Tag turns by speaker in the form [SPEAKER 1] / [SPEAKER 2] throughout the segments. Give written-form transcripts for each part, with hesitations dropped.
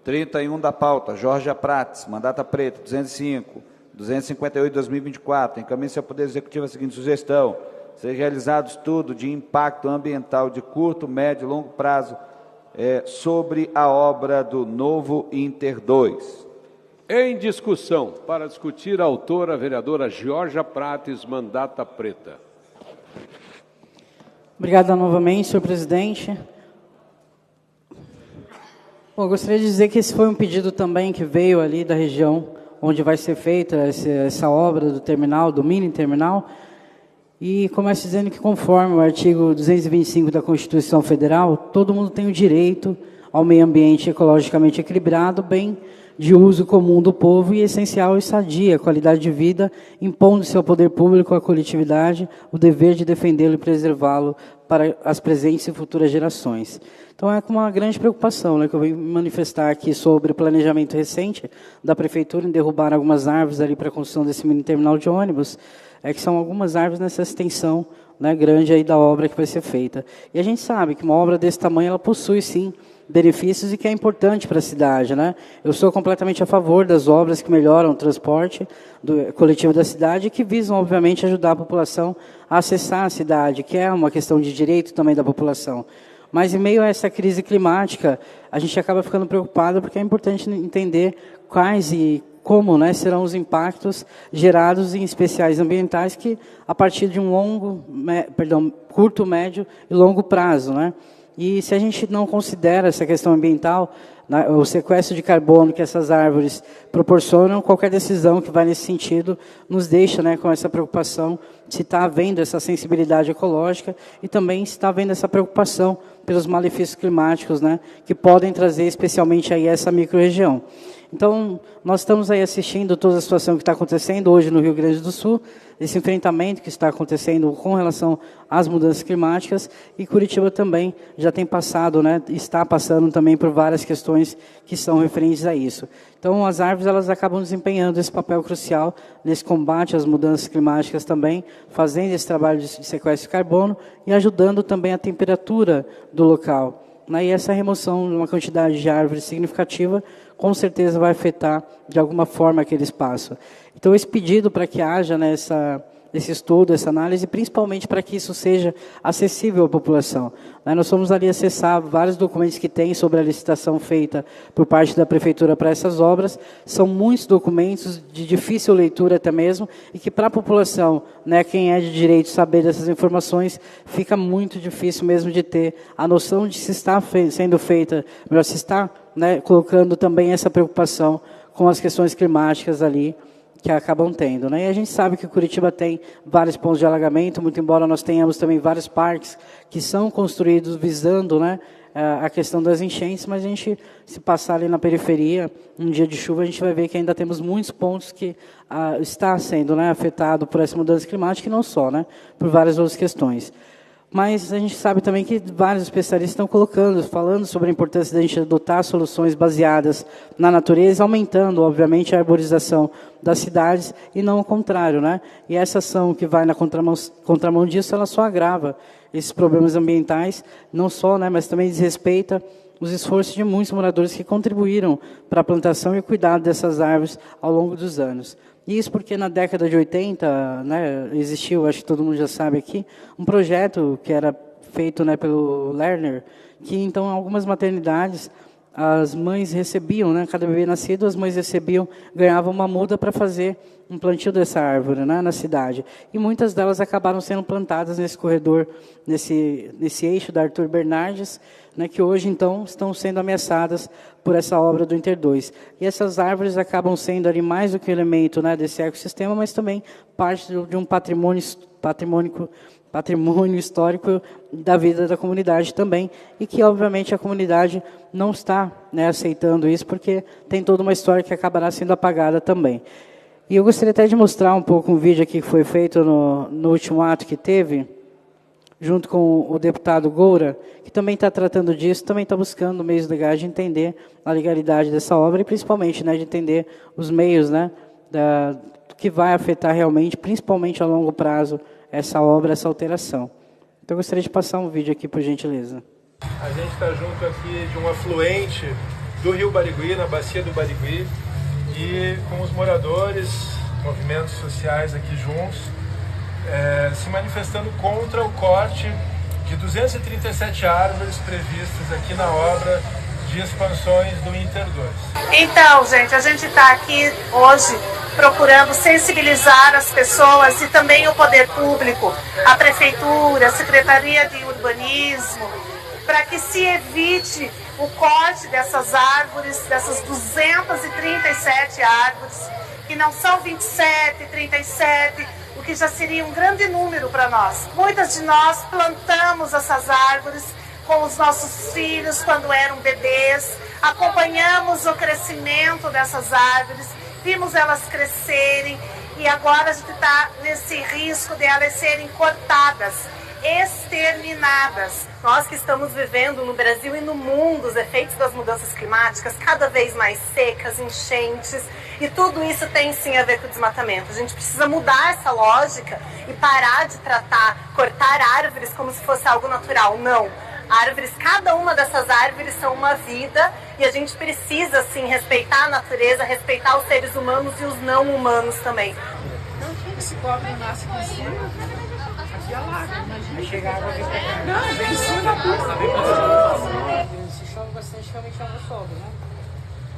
[SPEAKER 1] 31 da pauta, Jorge Prates, mandata preta, 205, 258 de 2024, encaminha-se ao Poder Executivo a seguinte sugestão: seja realizado estudo de impacto ambiental de curto, médio e longo prazo sobre a obra do novo Inter 2.
[SPEAKER 2] Em discussão, para discutir, a autora, a vereadora Georgia Prates, mandata preta.
[SPEAKER 3] Obrigada novamente, senhor presidente. Bom, eu gostaria de dizer que esse foi um pedido também que veio ali da região onde vai ser feita essa obra do terminal, do mini terminal, e começo dizendo que, conforme o artigo 225 da Constituição Federal, todo mundo tem o direito ao meio ambiente ecologicamente equilibrado, bem de uso comum do povo e essencial e sadia qualidade de vida, impondo-se ao poder público, à coletividade, o dever de defendê-lo e preservá-lo para as presentes e futuras gerações. Então, é com uma grande preocupação, né, que eu venho manifestar aqui sobre o planejamento recente da Prefeitura em derrubar algumas árvores ali para a construção desse mini terminal de ônibus, que são algumas árvores nessa extensão, né, grande aí da obra que vai ser feita. E a gente sabe que uma obra desse tamanho, ela possui, sim, benefícios e que é importante para a cidade, né? Eu sou completamente a favor das obras que melhoram o transporte coletivo da cidade e que visam, obviamente, ajudar a população a acessar a cidade, que é uma questão de direito também da população. Mas, em meio a essa crise climática, a gente acaba ficando preocupado porque é importante entender quais e como, né, serão os impactos gerados em especiais ambientais que, a partir de um curto, médio e longo prazo, né? E se a gente não considera essa questão ambiental, né, o sequestro de carbono que essas árvores proporcionam, qualquer decisão que vai nesse sentido nos deixa, né, com essa preocupação se está havendo essa sensibilidade ecológica e também se está havendo essa preocupação pelos malefícios climáticos, né, que podem trazer especialmente aí essa microrregião. Então, nós estamos aí assistindo toda a situação que está acontecendo hoje no Rio Grande do Sul, esse enfrentamento que está acontecendo com relação às mudanças climáticas, e Curitiba também já tem passado, né, está passando também por várias questões que são referentes a isso. Então, as árvores, elas acabam desempenhando esse papel crucial nesse combate às mudanças climáticas também, fazendo esse trabalho de sequestro de carbono e ajudando também a temperatura do local. E essa remoção de uma quantidade de árvores significativa, com certeza vai afetar de alguma forma aquele espaço. Então, esse pedido para que haja, né, esse estudo, essa análise, principalmente para que isso seja acessível à população. Nós fomos ali acessar vários documentos que tem sobre a licitação feita por parte da Prefeitura para essas obras. São muitos documentos de difícil leitura até mesmo, e que para a população, né, quem é de direito saber dessas informações, fica muito difícil mesmo de ter a noção de se está sendo feita, melhor, se está, né, colocando também essa preocupação com as questões climáticas ali, que acabam tendo, né? E a gente sabe que Curitiba tem vários pontos de alagamento, muito embora nós tenhamos também vários parques que são construídos visando, né, a questão das enchentes, mas a gente, se passar ali na periferia, um dia de chuva, a gente vai ver que ainda temos muitos pontos que está sendo, né, afetado por essa mudança climática, e não só, né, por várias outras questões. Mas a gente sabe também que vários especialistas estão falando sobre a importância da gente adotar soluções baseadas na natureza, aumentando, obviamente, a arborização das cidades, e não o contrário, né? E essa ação que vai na contramão disso, ela só agrava esses problemas ambientais, não só, né, mas também desrespeita os esforços de muitos moradores que contribuíram para a plantação e cuidado dessas árvores ao longo dos anos. Isso porque na década de 80, né, existiu, acho que todo mundo já sabe aqui, um projeto que era feito, né, pelo Lerner, que então algumas maternidades, as mães recebiam, né, cada bebê nascido, as mães recebiam, ganhavam uma muda para fazer um plantio dessa árvore, né, na cidade. E muitas delas acabaram sendo plantadas nesse corredor, nesse eixo da Arthur Bernardes, né, que hoje, então, estão sendo ameaçadas por essa obra do Inter 2. E essas árvores acabam sendo ali mais do que um elemento, né, desse ecossistema, mas também parte de um patrimônio histórico da vida da comunidade também, e que, obviamente, a comunidade não está, né, aceitando isso, porque tem toda uma história que acabará sendo apagada também. E eu gostaria até de mostrar um pouco um vídeo aqui que foi feito no último ato que teve, junto com o deputado Goura, que também está tratando disso, também está buscando meios legais de entender a legalidade dessa obra e, principalmente, né, de entender os meios, né, que vai afetar realmente, principalmente a longo prazo, essa obra, essa alteração. Então, eu gostaria de passar um vídeo aqui, por gentileza.
[SPEAKER 4] A gente está junto aqui de um afluente do Rio Barigui, na bacia do Barigui, e com os moradores, movimentos sociais aqui juntos, se manifestando contra o corte de 237 árvores previstas aqui na obra de expansões do Inter 2.
[SPEAKER 5] Então, gente, a gente está aqui hoje procurando sensibilizar as pessoas e também o poder público, a Prefeitura, a Secretaria de Urbanismo, para que se evite o corte dessas árvores, dessas 237 árvores, que não são 27, 37, o que já seria um grande número para nós. Muitas de nós plantamos essas árvores com os nossos filhos quando eram bebês, acompanhamos o crescimento dessas árvores, vimos elas crescerem e agora a gente está nesse risco de elas serem cortadas, exterminadas. Nós que estamos vivendo no Brasil e no mundo os efeitos das mudanças climáticas, cada vez mais secas, enchentes, e tudo isso tem sim a ver com o desmatamento. A gente precisa mudar essa lógica e parar de cortar árvores como se fosse algo natural. Não. Árvores, cada uma dessas árvores são uma vida e a gente precisa sim respeitar a natureza, respeitar os seres humanos e os não humanos também.
[SPEAKER 6] Esse cobre nasce aqui em cima, aqui alaga, imagina. Chegar água aqui pra cá. Não, vem em cima tudo. Se chove bastante, realmente a água sobe, né?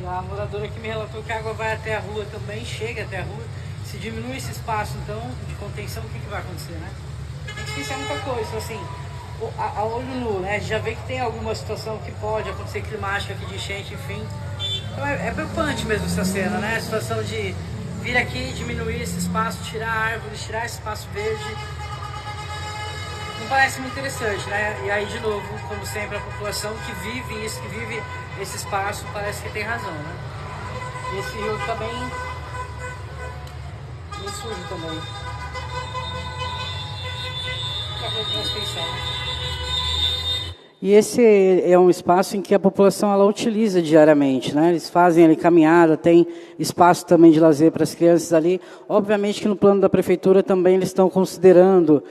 [SPEAKER 6] E a moradora que me relatou que a água vai até a rua também, chega até a rua. Se diminui esse espaço, então, de contenção, o que vai acontecer, né? Tem que pensar muita coisa, assim, a olho nu, né? A gente já vê que tem alguma situação que pode acontecer climática aqui de enchente, enfim. Então é preocupante mesmo essa cena, né? A situação de vir aqui, diminuir esse espaço, tirar árvores, tirar esse espaço verde. Não parece muito interessante, né? E aí, de novo, como sempre, a população que vive isso, que vive esse espaço, parece que tem razão, né? E esse rio tá bem sujo também.
[SPEAKER 3] E esse é um espaço em que a população ela utiliza diariamente, né? Eles fazem ali caminhada, tem espaço também de lazer para as crianças ali. Obviamente que no plano da prefeitura também eles estão considerando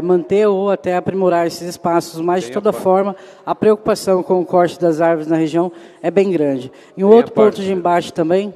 [SPEAKER 3] manter ou até aprimorar esses espaços, mas de toda forma a preocupação com o corte das árvores na região é bem grande. E um outro ponto de embate também,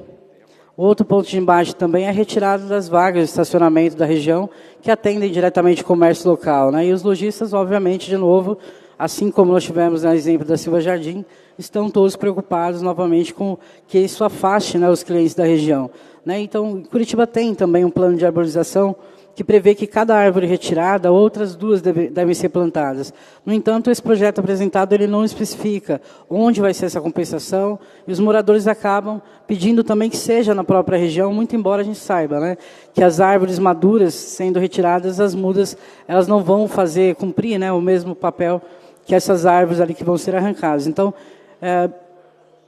[SPEAKER 3] é a retirada das vagas de estacionamento da região que atendem diretamente o comércio local, né? E os lojistas, obviamente, de novo, assim como nós tivemos no exemplo da Silva Jardim, estão todos preocupados novamente com que isso afaste, né, os clientes da região, né? Então, Curitiba tem também um plano de arborização que prevê que cada árvore retirada, outras duas devem ser plantadas. No entanto, esse projeto apresentado ele não especifica onde vai ser essa compensação, e os moradores acabam pedindo também que seja na própria região, muito embora a gente saiba, né, que as árvores maduras sendo retiradas, as mudas, elas não vão cumprir, né, o mesmo papel que essas árvores ali que vão ser arrancadas. Então,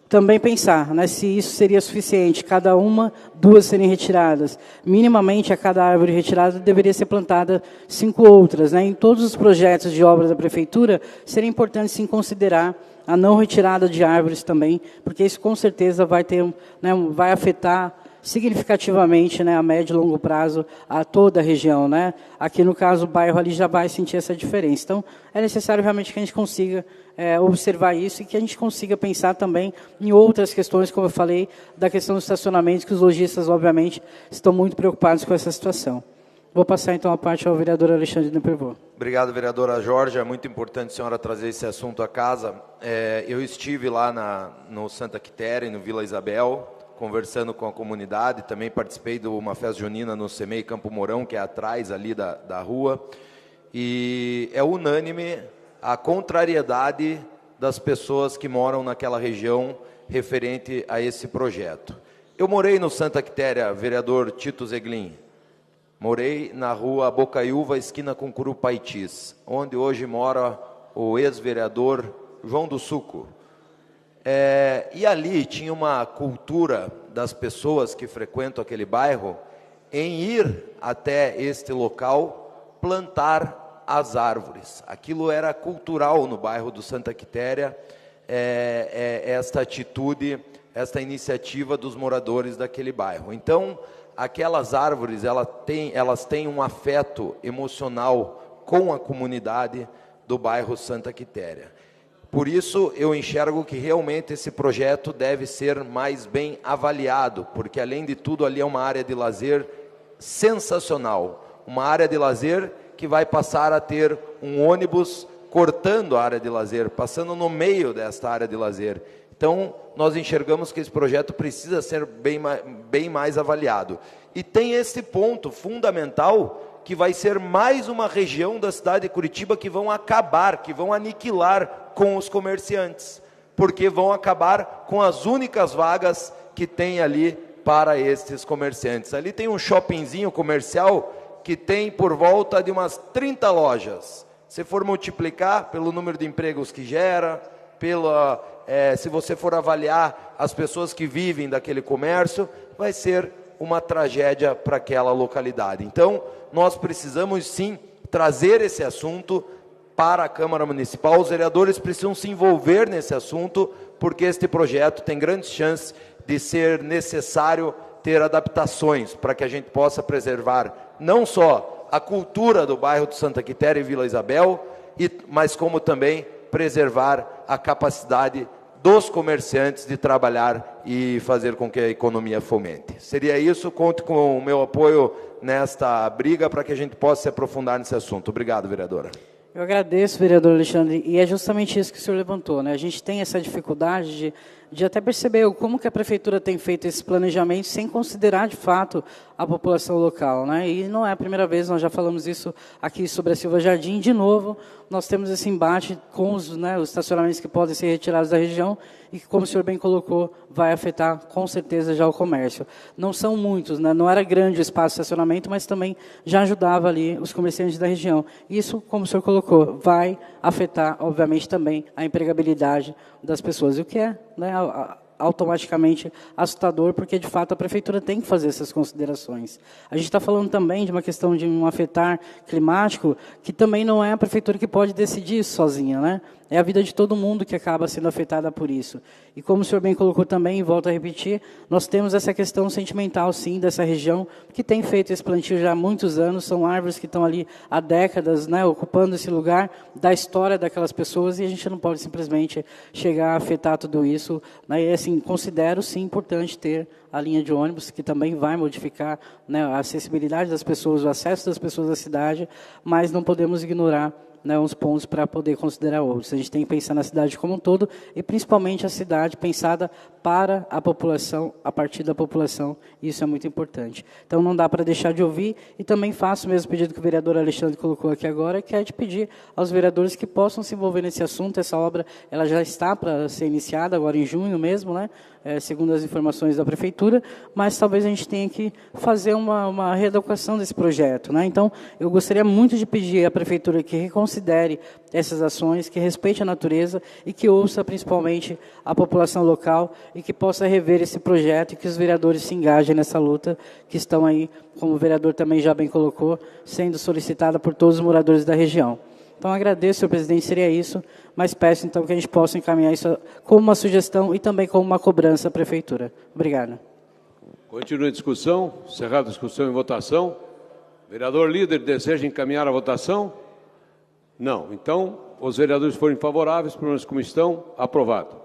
[SPEAKER 3] também pensar, né, se isso seria suficiente, duas serem retiradas. Minimamente, a cada árvore retirada deveria ser plantada 5 outras, né? Em todos os projetos de obra da prefeitura, seria importante sim considerar a não retirada de árvores também, porque isso com certeza vai afetar significativamente, né, a médio e longo prazo, a toda a região, né? Aqui no caso o bairro ali já vai sentir essa diferença. Então é necessário realmente que a gente consiga observar isso e que a gente consiga pensar também em outras questões, como eu falei, da questão do estacionamento, que os lojistas obviamente estão muito preocupados com essa situação. Vou passar então a parte ao vereador Alexandre Nepervô.
[SPEAKER 7] Obrigado, vereadora Jorge. É muito importante a senhora trazer esse assunto à casa. Eu estive lá no Santa Quitéria, no Vila Isabel, conversando com a comunidade, também participei de uma festa junina no CEMEI Campo Mourão, que é atrás ali da rua, e é unânime a contrariedade das pessoas que moram naquela região referente a esse projeto. Eu morei no Santa Quitéria, vereador Tito Zeglin, morei na rua Bocaiúva, esquina com Curupaitis, onde hoje mora o ex-vereador João do Suco. E ali tinha uma cultura das pessoas que frequentam aquele bairro em ir até este local plantar as árvores. Aquilo era cultural no bairro do Santa Quitéria, esta atitude, esta iniciativa dos moradores daquele bairro. Então, aquelas árvores, elas têm um afeto emocional com a comunidade do bairro Santa Quitéria. Por isso, eu enxergo que realmente esse projeto deve ser mais bem avaliado, porque, além de tudo, ali é uma área de lazer sensacional. Uma área de lazer que vai passar a ter um ônibus cortando a área de lazer, passando no meio desta área de lazer. Então, nós enxergamos que esse projeto precisa ser bem mais avaliado. E tem esse ponto fundamental, que vai ser mais uma região da cidade de Curitiba que vão acabar, que vão aniquilar com os comerciantes, porque vão acabar com as únicas vagas que tem ali para estes comerciantes. Ali tem um shoppingzinho comercial que tem por volta de umas 30 lojas. Se for multiplicar pelo número de empregos que gera, se você for avaliar as pessoas que vivem daquele comércio, vai ser uma tragédia para aquela localidade. Então, nós precisamos sim trazer esse assunto para a Câmara Municipal. Os vereadores precisam se envolver nesse assunto, porque este projeto tem grandes chances de ser necessário ter adaptações para que a gente possa preservar não só a cultura do bairro de Santa Quitéria e Vila Isabel, mas como também preservar a capacidade dos comerciantes de trabalhar e fazer com que a economia fomente. Seria isso, conto com o meu apoio nesta briga para que a gente possa se aprofundar nesse assunto. Obrigado, vereadora.
[SPEAKER 3] Eu agradeço, vereador Alexandre, e é justamente isso que o senhor levantou, né? A gente tem essa dificuldade de até perceber como que a prefeitura tem feito esse planejamento sem considerar, de fato, a população local, né? E não é a primeira vez, nós já falamos isso aqui sobre a Silva Jardim. De novo, nós temos esse embate com os estacionamentos que podem ser retirados da região e que, como o senhor bem colocou, vai afetar, com certeza, já o comércio. Não são muitos, né? Não era grande o espaço de estacionamento, mas também já ajudava ali os comerciantes da região. Isso, como o senhor colocou, vai afetar, obviamente, também a empregabilidade das pessoas, o que é, né, automaticamente assustador, porque, de fato, a prefeitura tem que fazer essas considerações. A gente está falando também de uma questão de um afetar climático, que também não é a prefeitura que pode decidir isso sozinha, né? É a vida de todo mundo que acaba sendo afetada por isso. E como o senhor bem colocou também, e volto a repetir, nós temos essa questão sentimental, sim, dessa região, que tem feito esse plantio já há muitos anos, são árvores que estão ali há décadas, né, ocupando esse lugar da história daquelas pessoas, e a gente não pode simplesmente chegar a afetar tudo isso, né? E, assim, considero, sim, importante ter a linha de ônibus, que também vai modificar, né, a acessibilidade das pessoas, o acesso das pessoas à cidade, mas não podemos ignorar, né, uns pontos para poder considerar outros. A gente tem que pensar na cidade como um todo, e principalmente a cidade pensada para a população, a partir da população, e isso é muito importante. Então, não dá para deixar de ouvir, e também faço o mesmo pedido que o vereador Alexandre colocou aqui agora, que é de pedir aos vereadores que possam se envolver nesse assunto. Essa obra ela já está para ser iniciada, agora em junho mesmo, né, segundo as informações da prefeitura, mas talvez a gente tenha que fazer uma reeducação desse projeto, né? Então, eu gostaria muito de pedir à prefeitura que reconsidere essas ações, que respeite a natureza e que ouça principalmente a população local e que possa rever esse projeto e que os vereadores se engajem nessa luta que estão aí, como o vereador também já bem colocou, sendo solicitada por todos os moradores da região. Então, agradeço, senhor presidente, seria isso, mas peço, então, que a gente possa encaminhar isso como uma sugestão e também como uma cobrança à prefeitura. Obrigado.
[SPEAKER 2] Continua a discussão, encerrada a discussão e votação. Vereador líder, deseja encaminhar a votação? Não. Então, os vereadores forem favoráveis, permaneçam como estão, aprovado.